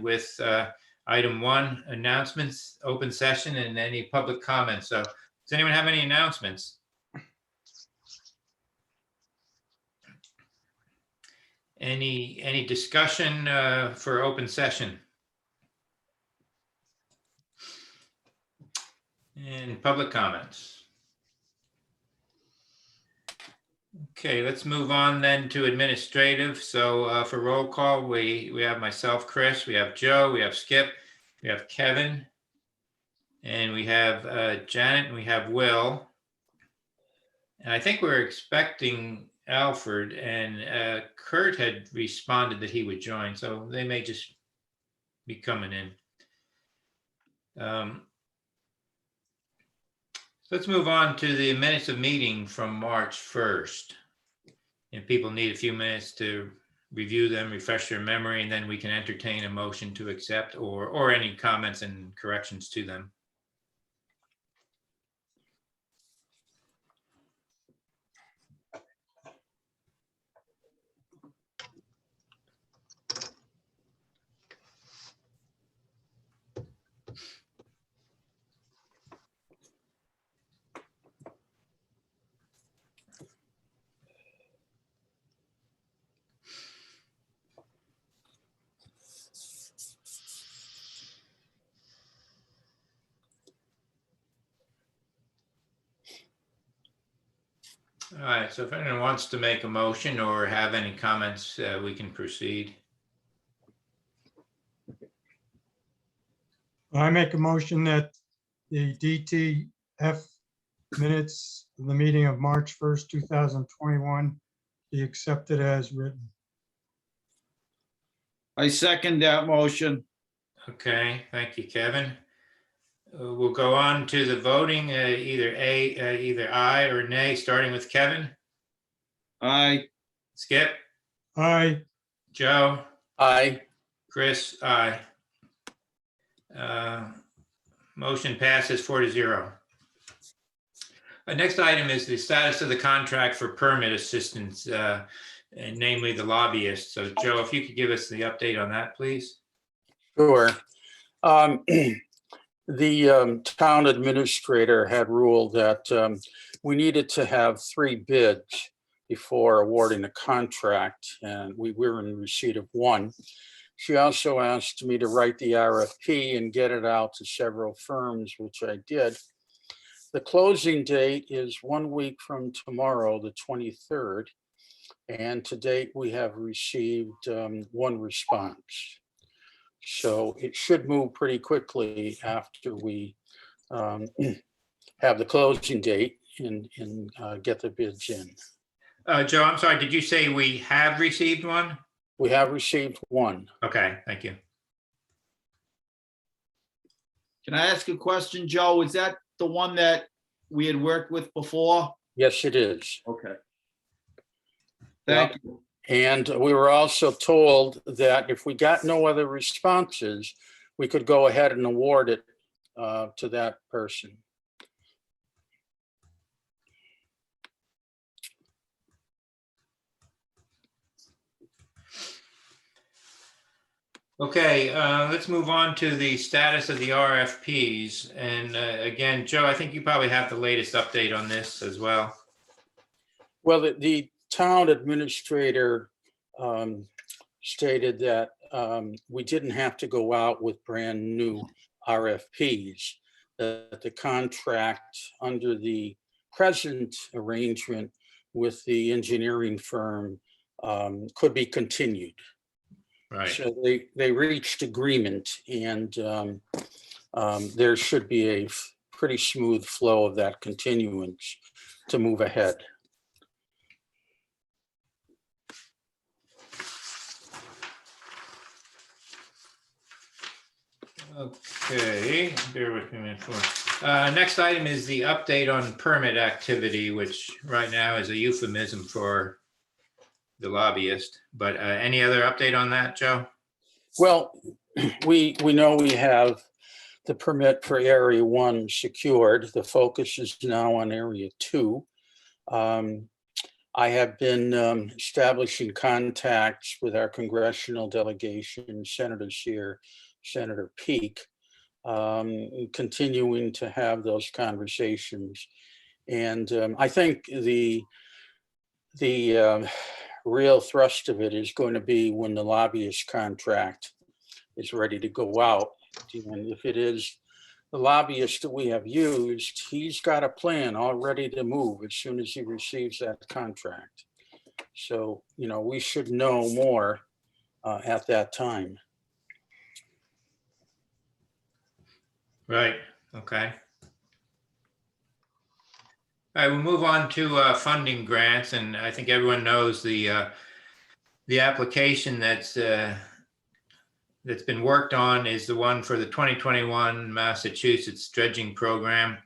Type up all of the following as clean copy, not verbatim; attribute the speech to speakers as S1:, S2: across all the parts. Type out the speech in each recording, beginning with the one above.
S1: started with item 1, announcements, open session, and any public comments. So does anyone have any announcements? Any discussion for open session? And public comments? Okay, let's move on then to administrative. So for roll call, we have myself, Chris, we have Joe, we have Skip, we have Kevin, and we have Janet, and we have Will. And I think we're expecting Alfred, and Kurt had responded that he would join, so they may just be coming in. Let's move on to the minutes of meeting from March 1st. And people need a few minutes to review them, refresh their memory, and then we can entertain a motion to accept or any comments and corrections to them. All right, so if anyone wants to make a motion or have any comments, we can proceed.
S2: I make a motion that the DTF minutes of the meeting of March 1st, 2021 be accepted as written.
S3: I second that motion.
S1: Okay, thank you, Kevin. We'll go on to the voting, either aye or nay, starting with Kevin.
S3: Aye.
S1: Skip,
S2: Aye.
S1: Joe,
S4: Aye.
S1: Chris, aye. Motion passes 4-0. Next item is the status of the contract for permit assistance, and namely the lobbyist. So Joe, if you could give us the update on that, please.
S4: Sure. The town administrator had ruled that we needed to have 3 bids before awarding a contract, and we were in receipt of 1. She also asked me to write the RFP and get it out to several firms, which I did. The closing date is 1 week from tomorrow, the 23rd, and to date we have received 1 response. So it should move pretty quickly after we have the closing date and get the bids in.
S1: Joe, I'm sorry, did you say we have received 1?
S4: We have received 1.
S1: Okay, thank you.
S3: Can I ask a question, Joe? Is that the one that we had worked with before?
S4: Yes, it is.
S3: Okay. Thank you.
S4: And we were also told that if we got no other responses, we could go ahead and award it to that person.
S1: Okay, let's move on to the status of the RFPs. And again, Joe, I think you probably have the latest update on this as well.
S4: Well, the town administrator stated that we didn't have to go out with brand new RFPs, that the contract under the present arrangement with the engineering firm could be continued.
S1: Right.
S4: So they reached agreement, and there should be a pretty smooth flow of that continuance to move ahead.
S1: Okay, bear with me a minute. Next item is the update on permit activity, which right now is a euphemism for the lobbyist. But any other update on that, Joe?
S4: Well, we know we have the permit for Area 1 secured. The focus is now on Area 2. I have been establishing contacts with our congressional delegation, senators here, Senator Peake, continuing to have those conversations. And I think the real thrust of it is going to be when the lobbyist contract is ready to go out. And if it is the lobbyist that we have used, he's got a plan all ready to move as soon as he receives that contract. So, we should know more at that time.
S1: Right, okay. All right, we'll move on to funding grants, and I think everyone knows the application that's been worked on is the one for the 2021 Massachusetts Dredging Program.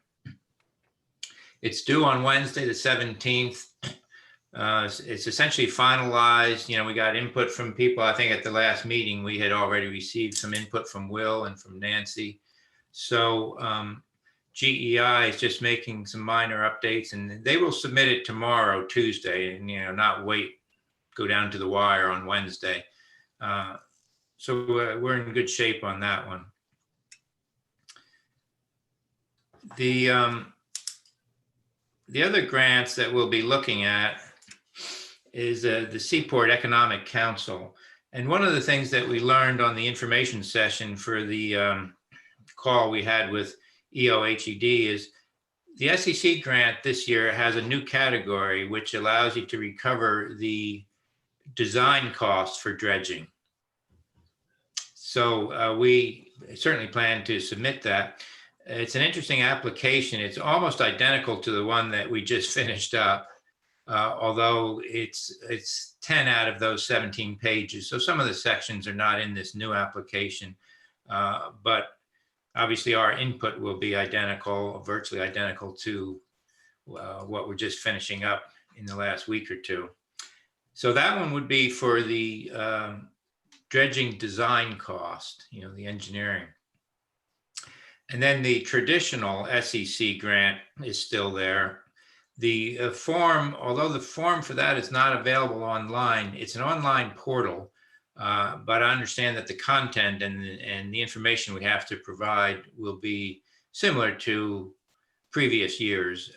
S1: It's due on Wednesday, the 17th. It's essentially finalized. We got input from people. I think at the last meeting, we had already received some input from Will and from Nancy. So GEI is just making some minor updates, and they will submit it tomorrow, Tuesday, and not go down to the wire on Wednesday. So we're in good shape on that one. The other grants that we'll be looking at is the Seaport Economic Council. And one of the things that we learned on the information session for the call we had with EOHED is the SEC grant this year has a new category which allows you to recover the design costs for dredging. So we certainly plan to submit that. It's an interesting application. It's almost identical to the one that we just finished up, although it's 10 out of those 17 pages. So some of the sections are not in this new application, but obviously our input will be identical, virtually identical to what we're just finishing up in the last week or two. So that one would be for the dredging design cost, the engineering. And then the traditional SEC grant is still there. The form, although the form for that is not available online, it's an online portal, but I understand that the content and the information we have to provide will be similar to previous years.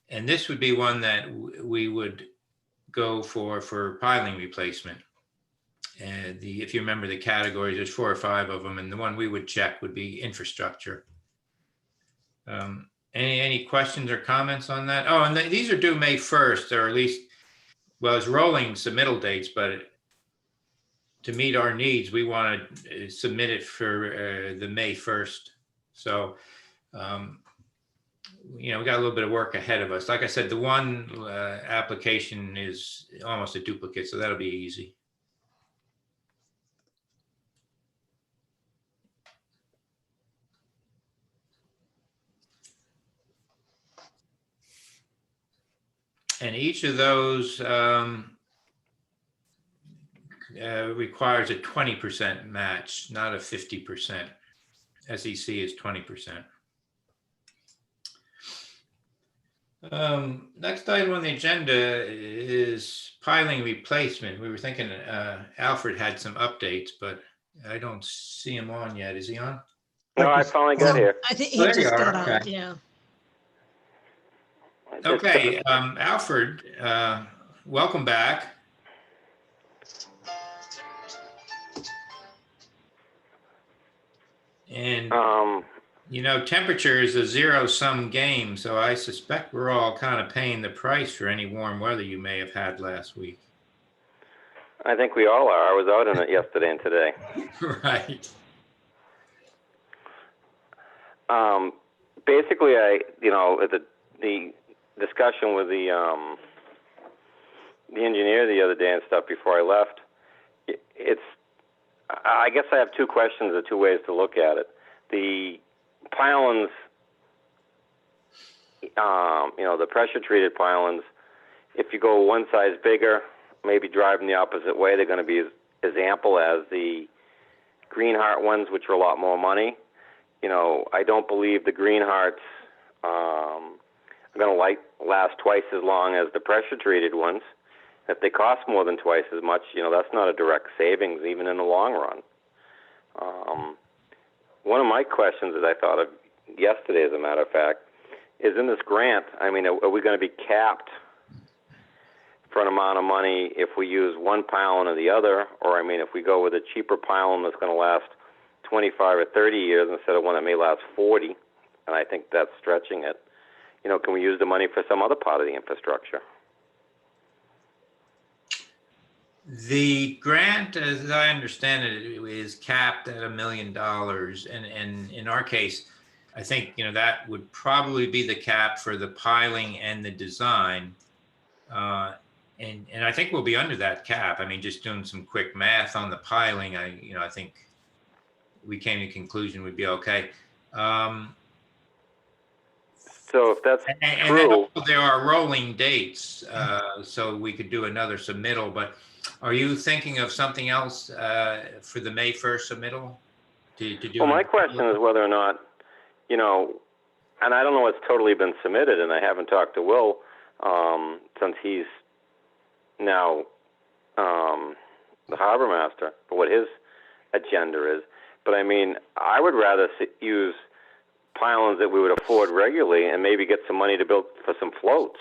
S1: And this would be one that we would go for piling replacement. And if you remember the categories, there's 4 or 5 of them, and the one we would check would be infrastructure. Any questions or comments on that? Oh, and these are due May 1st, or at least, well, it's rolling submittal dates, but to meet our needs, we want to submit it for the May 1st. So, we got a little bit of work ahead of us. Like I said, the one application is almost a duplicate, so that'll be easy. And each of those requires a 20% match, not a 50%. SEC is 20%. Next item on the agenda is piling replacement. We were thinking Alfred had some updates, but I don't see him on yet. Is he on?
S5: No, I finally got here.
S6: I think
S1: Oh,
S6: he
S1: there you
S6: just got
S1: are.
S6: on,
S1: Okay.
S6: yeah.
S1: Okay, Alfred, welcome back. And temperature is a zero-sum game, so I suspect we're all kind of paying the price for any warm weather you may have had last week.
S5: I think we all are. I was out in it yesterday and today.
S1: Right.
S5: Basically, the discussion with the engineer the other day and stuff before I left, I guess I have 2 questions or 2 ways to look at it. The pilings, the pressure-treated pilings, if you go one size bigger, maybe drive them the opposite way, they're going to be as ample as the Greenheart ones, which are a lot more money. I don't believe the Greenhearts going to last twice as long as the pressure treated ones. If they cost more than twice as much, that's not a direct savings even in the long run. One of my questions that I thought of yesterday, as a matter of fact, is in this grant, are we going to be capped for an amount of money if we use one pylon or the other? Or, if we go with a cheaper pylon that's going to last 25 or 30 years instead of one that may last 40, and I think that's stretching it, can we use the money for some other part of the infrastructure?
S1: The grant, as I understand it, is capped at $1 million. And in our case, I think, that would probably be the cap for the piling and the design. And I think we'll be under that cap. Just doing some quick math on the piling, I think we came to the conclusion we'd be okay.
S5: So if that's
S1: and
S5: true,
S1: there are rolling dates, so we could do another submittal. But are you thinking of something else for the May 1st submittal? To do?
S5: well, my question is whether or not, and I don't know what's totally been submitted, and I haven't talked to Will since he's now the harbor master, for what his agenda is. But I would rather use pylons that we would afford regularly and maybe get some money to build for some floats.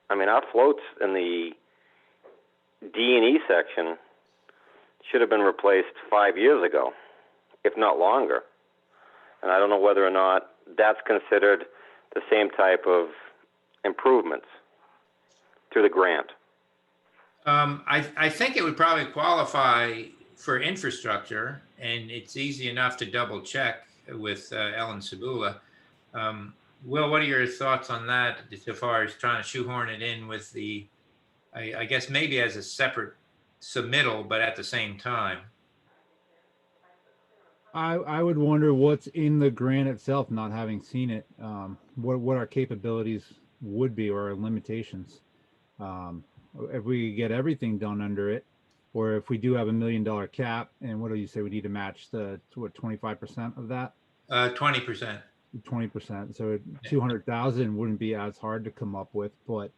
S5: Our floats in the D&E section should have been replaced 5 years ago, if not longer. And I don't know whether or not that's considered the same type of improvements through the grant.
S1: I think it would probably qualify for infrastructure, and it's easy enough to double check with Ellen Cibula. Will, what are your thoughts on that as far as trying to shoehorn it in with the, I guess maybe as a separate submittal, but at the same time?
S6: I would wonder what's in the grant itself, not having seen it, what our capabilities would be or our limitations. If we get everything done under it, or if we do have $1 million cap, and what do you say we need to match the 25% of that?
S1: 20%.
S6: 20%. So 200,000 wouldn't be as hard to come up with, but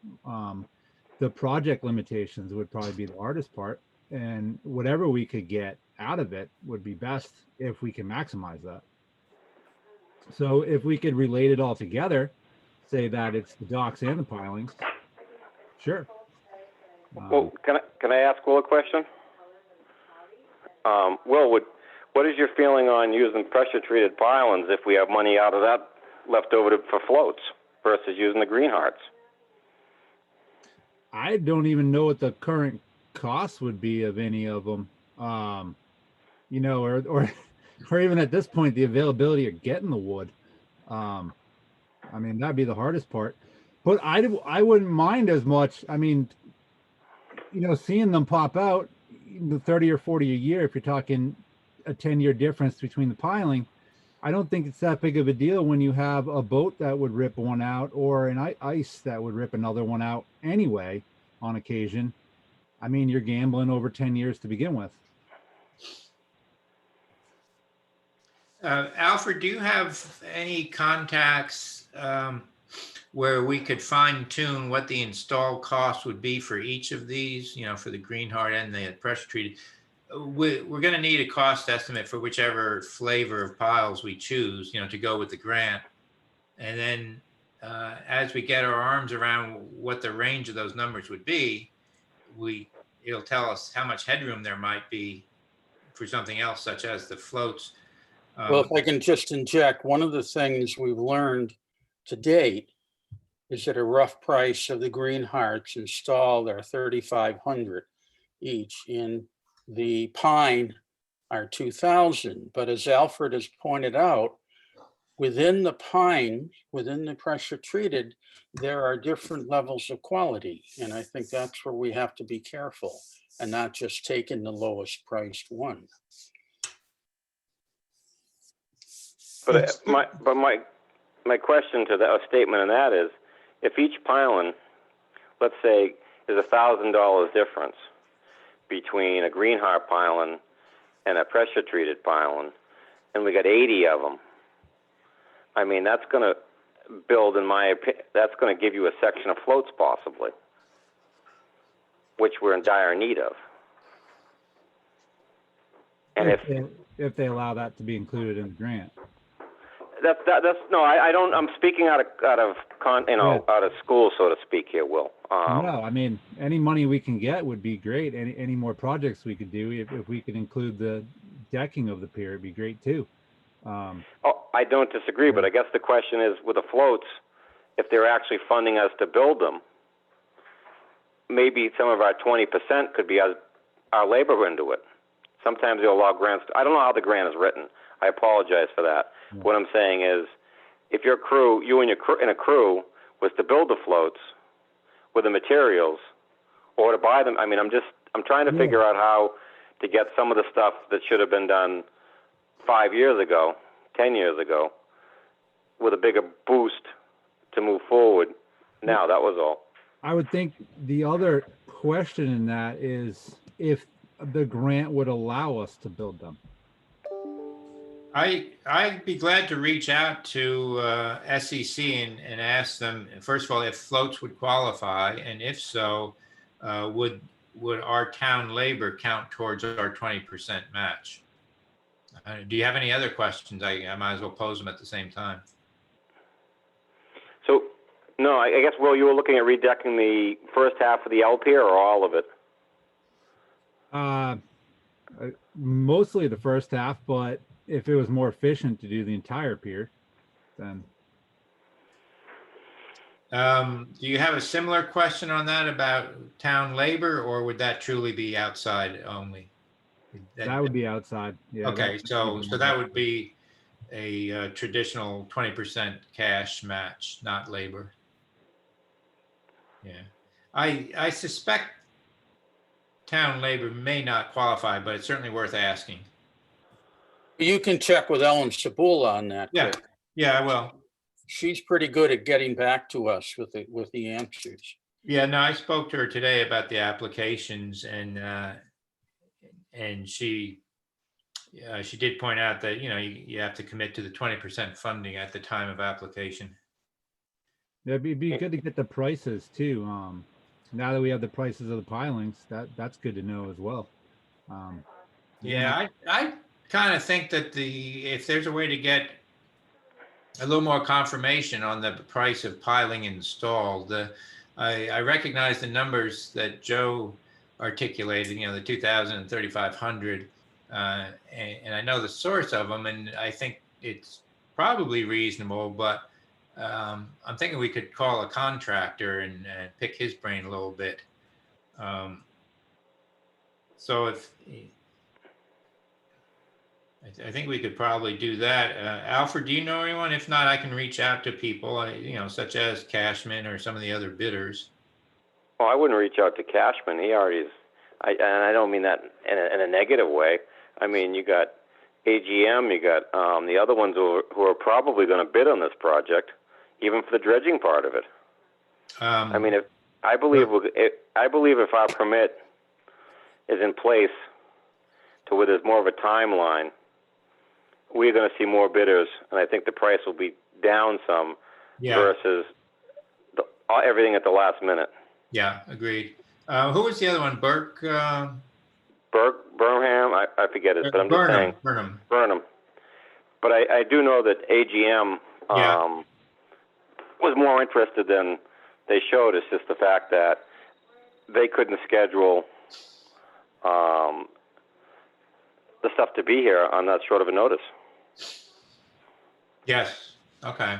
S6: the project limitations would probably be the hardest part. And whatever we could get out of it would be best if we can maximize that. So if we could relate it all together, say that it's the docks and the pilings, sure.
S5: Well, can I ask Will a question? Will, what is your feeling on using pressure-treated pylons if we have money out of that left over for floats versus using the green hearts?
S6: I don't even know what the current cost would be of any of them, or even at this point, the availability of getting the wood. That'd be the hardest part. But I wouldn't mind as much. Seeing them pop out, the 30 or 40 a year, if you're talking a 10-year difference between the piling, I don't think it's that big of a deal when you have a boat that would rip one out or an ice that would rip another one out anyway on occasion. You're gambling over 10 years to begin with.
S1: Alfred, do you have any contacts where we could fine tune what the install cost would be for each of these, for the green heart and the pressure treated? We're going to need a cost estimate for whichever flavor of piles we choose, to go with the grant. And then as we get our arms around what the range of those numbers would be, it'll tell us how much headroom there might be for something else, such as the floats.
S4: Well, if I can just inject, one of the things we've learned to date is that a rough price of the green hearts installed are $3,500 each. In the pine are $2,000. But as Alfred has pointed out, within the pine, within the pressure treated, there are different levels of quality. And I think that's where we have to be careful and not just taking the lowest priced one.
S5: But my question to that statement on that is, if each pylon, let's say, is $1,000 difference between a green heart pylon and a pressure treated pylon, and we got 80 of them, I mean, that's going to build, in my opinion, that's going to give you a section of floats possibly, which we're in dire need of. And
S6: if they allow that to be included in the grant.
S5: that's no, I don't. I'm speaking out of out of school, so to speak. Here, Will.
S6: No, I mean, any money we can get would be great. Any more projects we could do, if we could include the decking of the pier, it'd be great too.
S5: Oh, I don't disagree, but I guess the question is, with the floats, if they're actually funding us to build them, maybe some of our 20% could be our labor into it. Sometimes they'll allow grants. I don't know how the grant is written. I apologize for that.
S6: Yeah.
S5: What I'm saying is, if your crew, you and your crew, in a crew, was to build the floats with the materials, or to buy them. I mean, I'm trying to figure out how to get some of the stuff that should have been done 5 years ago, 10 years ago, with a bigger boost to move forward. Now, that was all.
S6: I would think the other question in that is if the grant would allow us to build them.
S1: I'd be glad to reach out to SEC and ask them, first of all, if floats would qualify, and if so, would our town labor count towards our 20% match? Do you have any other questions? I might as well pose them at the same time.
S5: So, no, I guess, Will, you were looking at redecking the first half of the L pier or all of it?
S6: Mostly the first half, but if it was more efficient to do the entire pier, then.
S1: Do you have a similar question on that about town labor, or would that truly be outside only?
S6: That would be outside. Yeah.
S1: Okay, so that would be a traditional 20% cash match, not labor. Yeah, I suspect town labor may not qualify, but it's certainly worth asking.
S4: You can check with Ellen Shabula on that.
S1: Yeah,
S4: Chris.
S1: yeah, I will.
S4: She's pretty good at getting back to us with the answers.
S1: Yeah, no, I spoke to her today about the applications, and she did point out that, you know, you have to commit to the 20% funding at the time of application.
S6: Yeah, it'd be good to get the prices too. Now that we have the prices of the pilings, that's good to know as well.
S1: Yeah, I kind of think that if there's a way to get a little more confirmation on the price of piling installed, I recognize the numbers that Joe articulated, you know, the 2,000 and 3,500, and I know the source of them, and I think it's probably reasonable, but I'm thinking we could call a contractor and pick his brain a little bit. So I think we could probably do that. Alfred, do you know anyone? If not, I can reach out to people, you know, such as Cashman or some of the other bidders.
S5: Oh, I wouldn't reach out to Cashman. He already is. And I don't mean that in a negative way. I mean, you got AGM, you got the other ones who are probably going to bid on this project, even for the dredging part of it. I mean, I believe if our permit is in place to where there's more of a timeline, we're going to see more bidders, and I think the price will be down some versus everything at the last minute.
S1: Yeah, agreed. Who was the other one? Burnham? I forget it, but I'm just saying. Burnham. But I do know that AGM was more interested than they showed. It's just the fact that they couldn't schedule the stuff to be here on that short of a notice. Yes. Okay.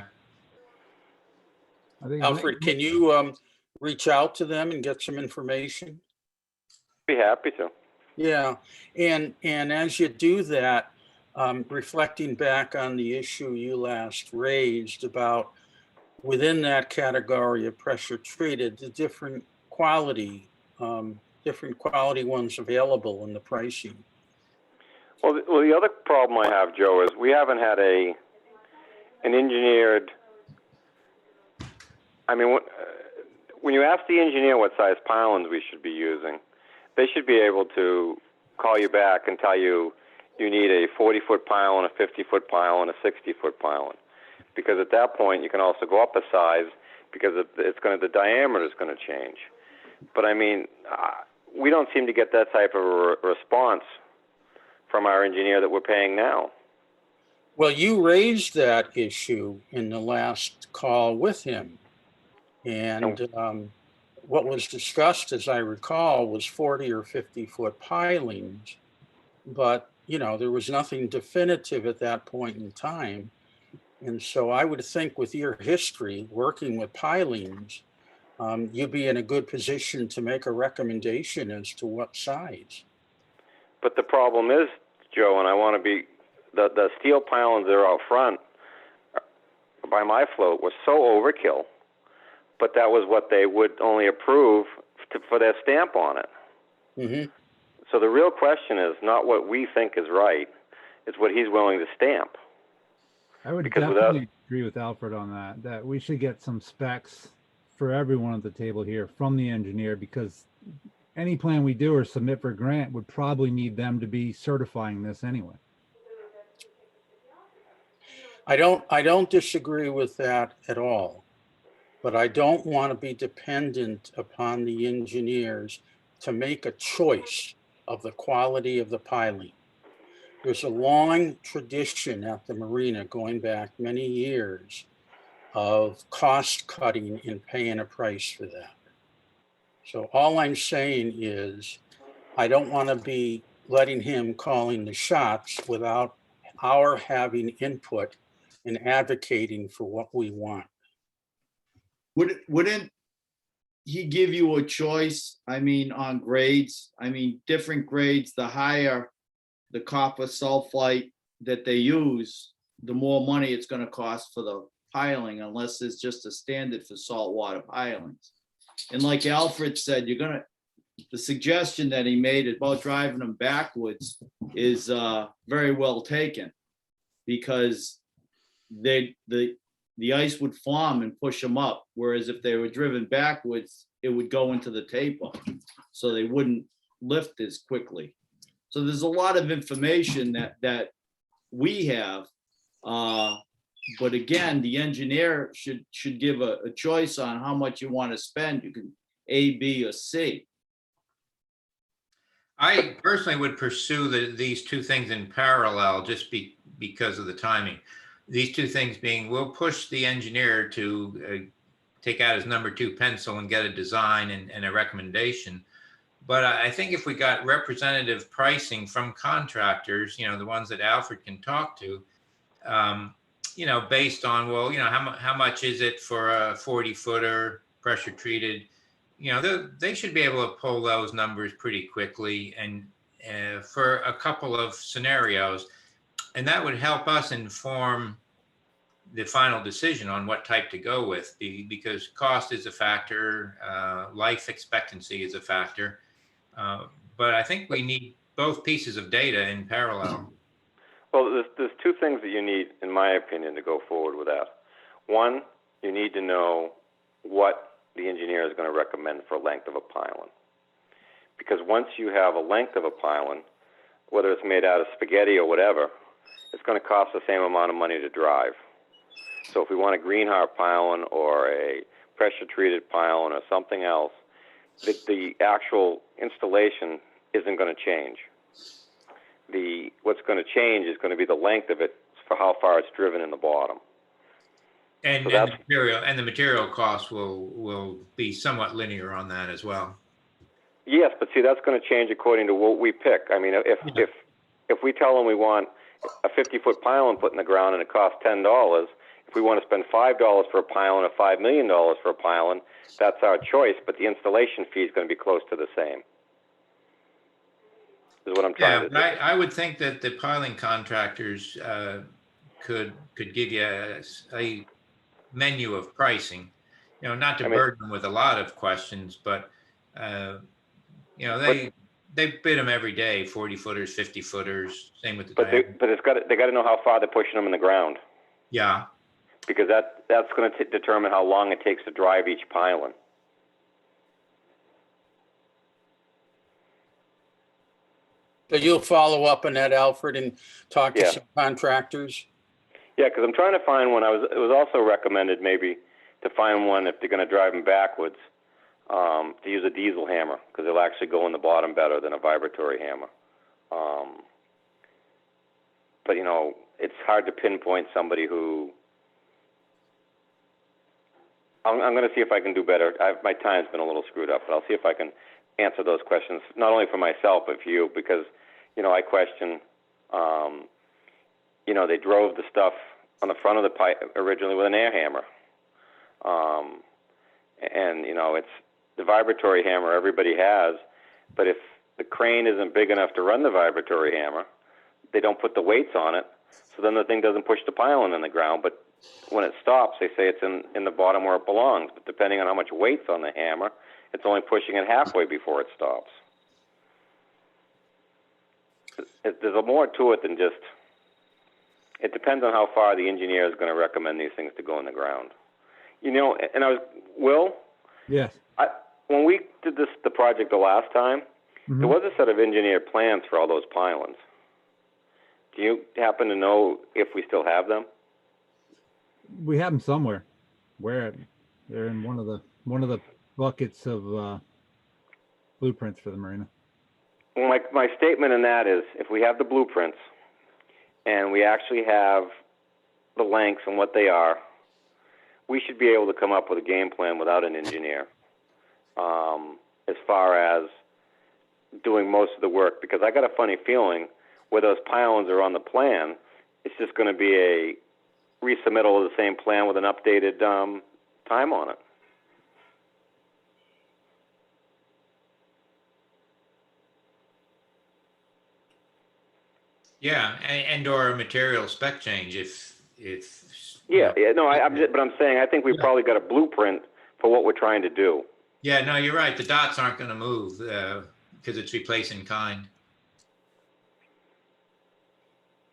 S4: Alfred, can you reach out to them and get some information?
S5: Be happy to.
S4: Yeah, and as you do that, reflecting back on the issue you last raised about within that category of pressure treated, the different quality ones available in the pricing.
S5: Well, the other problem I have, Joe, is we haven't had an engineered. I mean, when you ask the engineer what size pilings we should be using, they should be able to call you back and tell you you need a 40-foot pile and a 50-foot pile and a 60-foot pile. because at that point you can also go up a size because the diameter is going to change. But I mean, we don't seem to get that type of a response from our engineer that we're paying now.
S4: Well, you raised that issue in the last call with him. And what was discussed, as I recall, was 40 or 50-foot pilings. But, you know, there was nothing definitive at that point in time. And so I would think with your history working with pilings, you'd be in a good position to make a recommendation as to what size.
S5: But the problem is, Joe, and I want to be, the steel pilings that are out front, by my float, was so overkill. But that was what they would only approve for their stamp on it.
S4: Mm-hmm.
S5: So the real question is not what we think is right, it's what he's willing to stamp.
S6: I would
S5: Because
S6: definitely agree with Alfred on that we should get some specs for everyone at the table here from the engineer, because any plan we do or submit for grant would probably need them to be certifying this anyway.
S4: I don't disagree with that at all, but I don't want to be dependent upon the engineers to make a choice of the quality of the piling. There's a long tradition at the marina going back many years of cost cutting and paying a price for that. So all I'm saying is I don't want to be letting him calling the shots without our having input and advocating for what we want.
S3: Wouldn't he give you a choice? I mean, on grades, I mean, different grades, the higher the copper sulfite that they use, the more money it's going to cost for the piling, unless it's just a standard for saltwater pilings. And like Alfred said, the suggestion that he made about driving them backwards is very well taken, because the ice would form and push them up, whereas if they were driven backwards, it would go into the taper, so they wouldn't lift as quickly. So there's a lot of information that we have, but again, the engineer should give a choice on how much you want to spend. You can A, B, or C.
S1: I personally would pursue these two things in parallel, just because of the timing. These two things being, we'll push the engineer to take out his number 2 pencil and get a design and a recommendation. But I think if we got representative pricing from contractors, you know, the ones that Alfred can talk to, you know, based on, well, you know, how much is it for a 40-footer pressure treated? You know, they should be able to pull those numbers pretty quickly, and for a couple of scenarios. And that would help us inform the final decision on what type to go with, because cost is a factor, life expectancy is a factor. But I think we need both pieces of data in parallel.
S5: Well, there's two things that you need, in my opinion, to go forward with that. One, you need to know what the engineer is going to recommend for length of a piling. Because once you have a length of a piling, whether it's made out of spaghetti or whatever, it's going to cost the same amount of money to drive. So if we want a greenheart piling or a pressure-treated piling or something else, the actual installation isn't going to change. What's going to change is going to be the length of it for how far it's driven in the bottom.
S1: And,
S5: So
S1: the material costs will be somewhat linear on that as well.
S5: Yes, but see, that's going to change according to what we pick. I mean, if we tell them we want a 50-foot piling put in the ground and it costs $10, if we want to spend $5 for a piling or $5 million for a piling, that's our choice, but the installation fee is going to be close to the same. Is what I'm trying to do.
S1: I would think that the piling contractors could give you a menu of pricing, you know, not to burden them with a lot of questions, but you know, they bid them every day, 40-footers, 50-footers, same with the diameter.
S5: But they got to know how far they're pushing them in the ground.
S1: Yeah.
S5: Because that's going to determine how long it takes to drive each piling.
S4: So you'll follow up on that, Alfred, and talk to some contractors?
S5: Yeah, because I'm trying to find one. It was also recommended maybe to find one if they're going to drive them backwards, to use a diesel hammer because it'll actually go in the bottom better than a vibratory hammer. But you know, it's hard to pinpoint somebody who. I'm going to see if I can do better. My time's been a little screwed up, but I'll see if I can answer those questions not only for myself but for you, because you know I question. You know, they drove the stuff on the front of the pipe originally with an air hammer. And, you know, it's the vibratory hammer everybody has, but if the crane isn't big enough to run the vibratory hammer, they don't put the weights on it, so then the thing doesn't push the pylon in the ground. But when it stops, they say it's in the bottom where it belongs, but depending on how much weight's on the hammer, it's only pushing it halfway before it stops. There's more to it than just... It depends on how far the engineer is going to recommend these things to go in the ground. You know, and Will?
S6: Yes.
S5: When we did the project the last time,
S6: Mhm.
S5: there was a set of engineered plans for all those pylons. Do you happen to know if we still have them?
S6: We have them somewhere. Where they're in one of the buckets of blueprints for the marina.
S5: Well, my statement in that is, if we have the blueprints and we actually have the lengths and what they are, we should be able to come up with a game plan without an engineer, as far as doing most of the work. Because I got a funny feeling where those pylons are on the plan, it's just going to be a resubmittal of the same plan with an updated time on it.
S1: Yeah, and or a material spec change if.
S5: Yeah, no, but I'm saying I think we've probably got a blueprint for what we're trying to do.
S1: Yeah, no, you're right. The dots aren't going to move because it's replacing kind.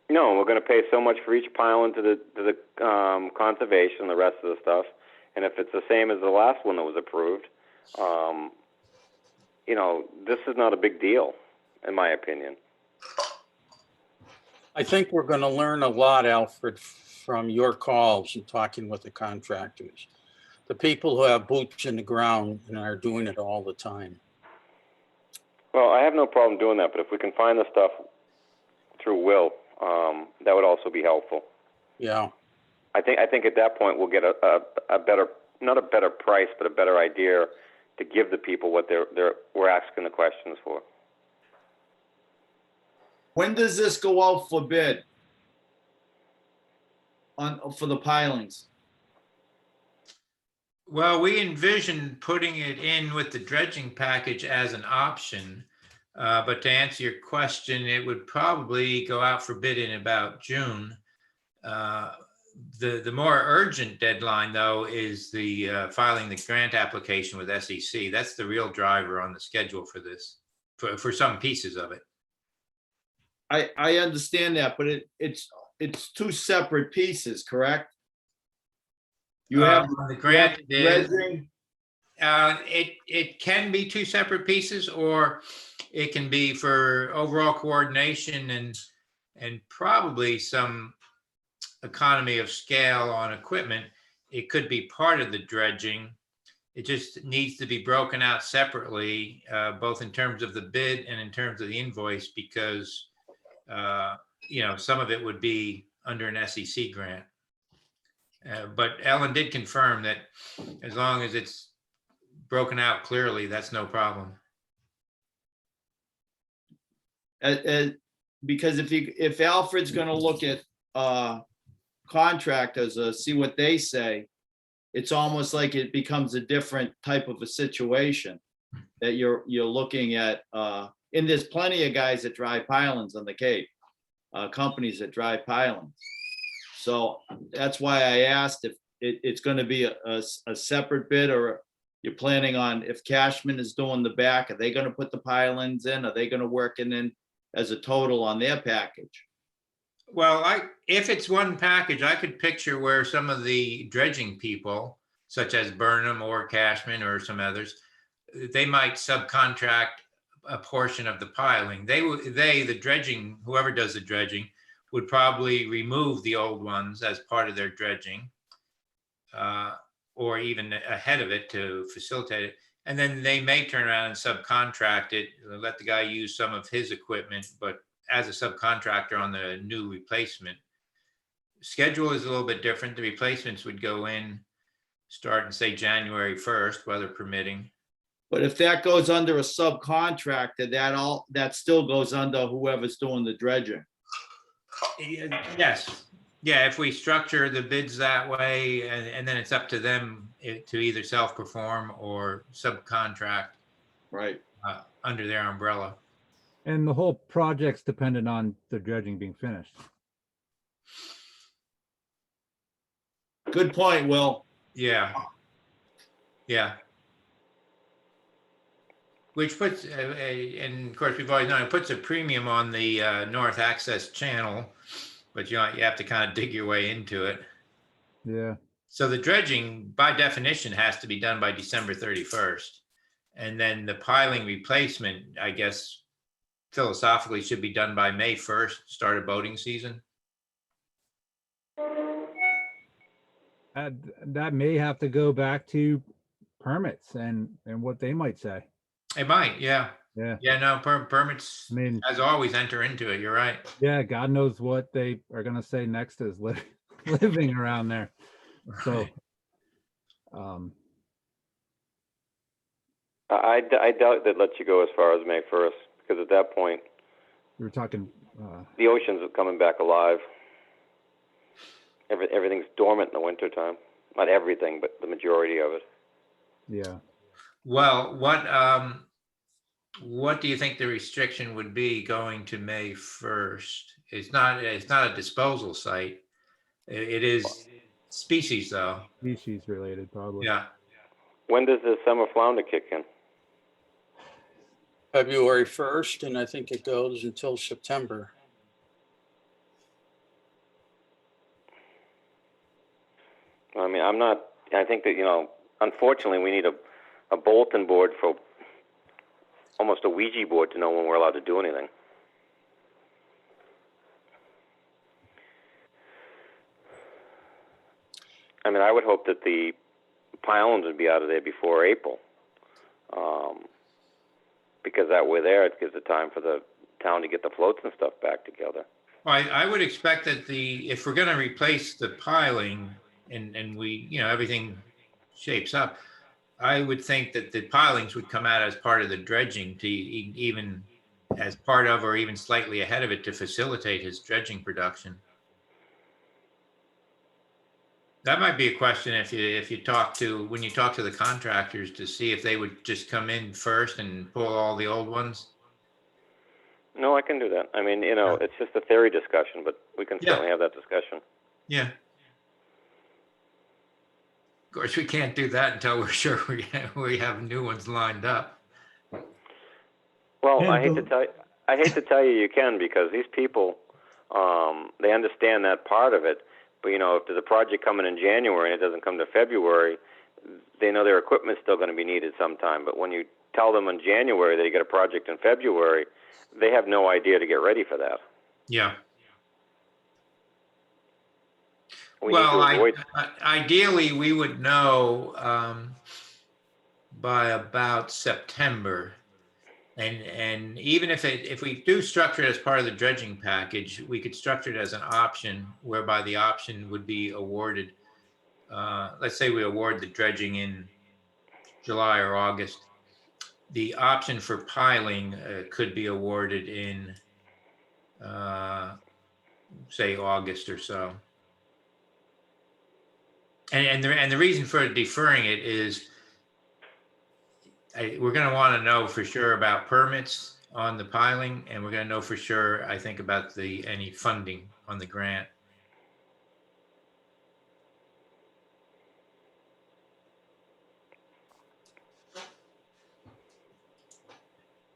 S5: No, we're going to pay so much for each pylon to the conservation, the rest of the stuff, and if it's the same as the last one that was approved, you know, this is not a big deal, in my opinion.
S4: I think we're going to learn a lot, Alfred, from your calls and talking with the contractors, the people who have boots in the ground and are doing it all the time.
S5: Well, I have no problem doing that, but if we can find the stuff through Will, that would also be helpful.
S4: Yeah.
S5: I think at that point we'll get a better, not a better price, but a better idea to give the people what we're asking the questions for.
S3: When does this go out for bid? For the pilings?
S1: Well, we envision putting it in with the dredging package as an option. But to answer your question, it would probably go out for bid in about June. The more urgent deadline, though, is the filing the grant application with SEC. That's the real driver on the schedule for this, for some pieces of it.
S3: I understand that, but it's two separate pieces, correct? You have
S1: the grant is,
S3: dredging.
S1: it can be two separate pieces, or it can be for overall coordination and probably some economy of scale on equipment. It could be part of the dredging. It just needs to be broken out separately, both in terms of the bid and in terms of the invoice, because you know, some of it would be under an SEC grant. But Ellen did confirm that as long as it's broken out clearly, that's no problem.
S3: Because if Alfred's gonna look at contractors, see what they say, it's almost like it becomes a different type of a situation that you're looking at. And there's plenty of guys that drive pylons on the Cape, companies that drive pylons. So that's why I asked if it's going to be a separate bid, or you're planning on, if Cashman is doing the back, are they going to put the pylons in? Are they going to work in as a total on their package?
S1: Well, if it's one package, I could picture where some of the dredging people, such as Burnham or Cashman or some others, they might subcontract a portion of the piling. The dredging, whoever does the dredging, would probably remove the old ones as part of their dredging, or even ahead of it to facilitate it. And then they may turn around and subcontract it, let the guy use some of his equipment, but as a subcontractor on the new replacement. Schedule is a little bit different. The replacements would go in, start in say January 1st, weather permitting.
S3: But if that goes under a subcontractor, that still goes under whoever's doing the dredging.
S1: Yes. Yeah, if we structure the bids that way, and then it's up to them to either self-perform or subcontract
S3: Right.
S1: under their umbrella.
S6: And the whole project's dependent on the dredging being finished.
S3: Good point, Will.
S1: Yeah. Yeah. Which puts, and of course, we've always known, it puts a premium on the north access channel, but you have to kind of dig your way into it.
S6: Yeah.
S1: So the dredging, by definition, has to be done by December 31st. And then the piling replacement, I guess, philosophically should be done by May 1st, start of boating season.
S6: That may have to go back to permits and what they might say.
S1: It might, yeah.
S6: Yeah.
S1: Yeah, no, permits,
S6: I mean,
S1: as always, enter into it. You're right.
S6: yeah, God knows what they are going to say next is living around there. So,
S5: I doubt they'd let you go as far as May 1st, because at that point,
S6: we were talking,
S5: the oceans are coming back alive. Everything's dormant in the wintertime. Not everything, but the majority of it.
S6: yeah.
S1: Well, what do you think the restriction would be going to May 1st? It's not a disposal site. It is species though.
S6: Species related, probably.
S1: Yeah.
S5: When does the summer flounder kick in?
S4: February 1st, and I think it goes until September.
S5: I mean, I think that, unfortunately, we need a bulletin board for almost a Ouija board to know when we're allowed to do anything. I mean, I would hope that the pylons would be out of there before April, because that way there, it gives the time for the town to get the floats and stuff back together.
S1: Well, I would expect that if we're going to replace the piling and we, everything shapes up, I would think that the pilings would come out as part of the dredging to even as part of or even slightly ahead of it to facilitate his dredging production. That might be a question when you talk to the contractors to see if they would just come in first and pull all the old ones.
S5: No, I can do that. I mean, it's just a theory discussion, but we can certainly have that discussion.
S1: Yeah. Of course, we can't do that until we're sure we have new ones lined up.
S5: Well,
S2: Yeah,
S5: I hate to tell you, you can, because these people, they understand that part of it. But if there's a project coming in January and it doesn't come to February, they know their equipment's still going to be needed sometime. But when you tell them in January that you get a project in February, they have no idea to get ready for that.
S1: Yeah.
S5: Well,
S1: ideally, we would know by about September, and even if we do structure it as part of the dredging package, we could structure it as an option, whereby the option would be awarded. Let's say we award the dredging in July or August. The option for piling could be awarded in, say, August or so. And the reason for deferring it is we're going to want to know for sure about permits on the piling, and we're going to know for sure, I think, about any funding on the grant.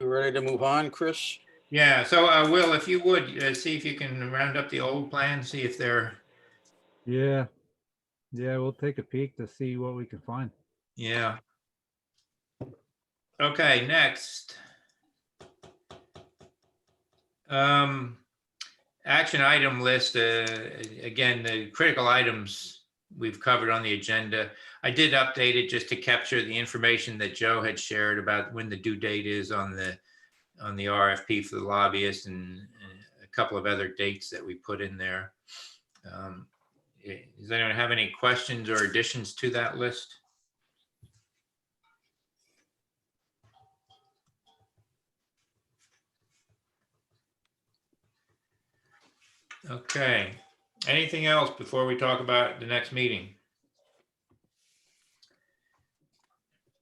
S4: You ready to move on, Chris?
S1: Yeah. So, Will, if you would see if you can round up the old plan, see if they're.
S6: Yeah. Yeah. We'll take a peek to see what we can find.
S1: Yeah. Okay. Next. action item list, again, the critical items we've covered on the agenda. I did update it just to capture the information that Joe had shared about when the due date is on the RFP for the lobbyist, and a couple of other dates that we put in there. Does anyone have any questions or additions to that list? Okay. Anything else before we talk about the next meeting?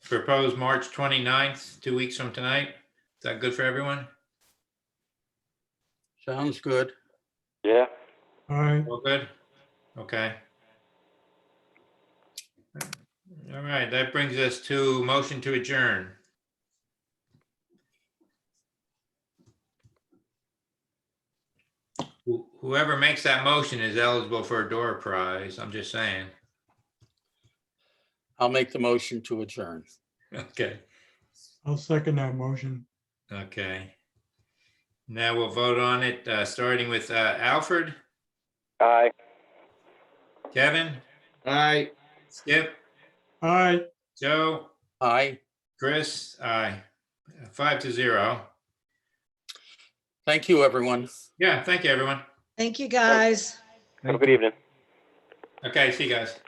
S1: Proposed March 29th, 2 weeks from tonight. Is that good for everyone?
S4: Sounds good.
S5: Yeah.
S2: All right,
S1: All good? Okay. All right, that brings us to motion to adjourn. Whoever makes that motion is eligible for a door prize. I'm just saying.
S4: I'll make the motion to adjourn.
S1: Okay.
S2: I'll second that motion.
S1: Okay. Now we'll vote on it, starting with Alfred,
S5: Aye.
S1: Kevin,
S3: All right.
S1: Skip,
S2: All right,
S1: Joe,
S4: Aye.
S1: Chris, aye. 5-0.
S4: Thank you, everyone.
S1: Yeah, thank you, everyone.
S7: Thank you, guys.
S5: Have a good evening.
S1: Okay, see you guys.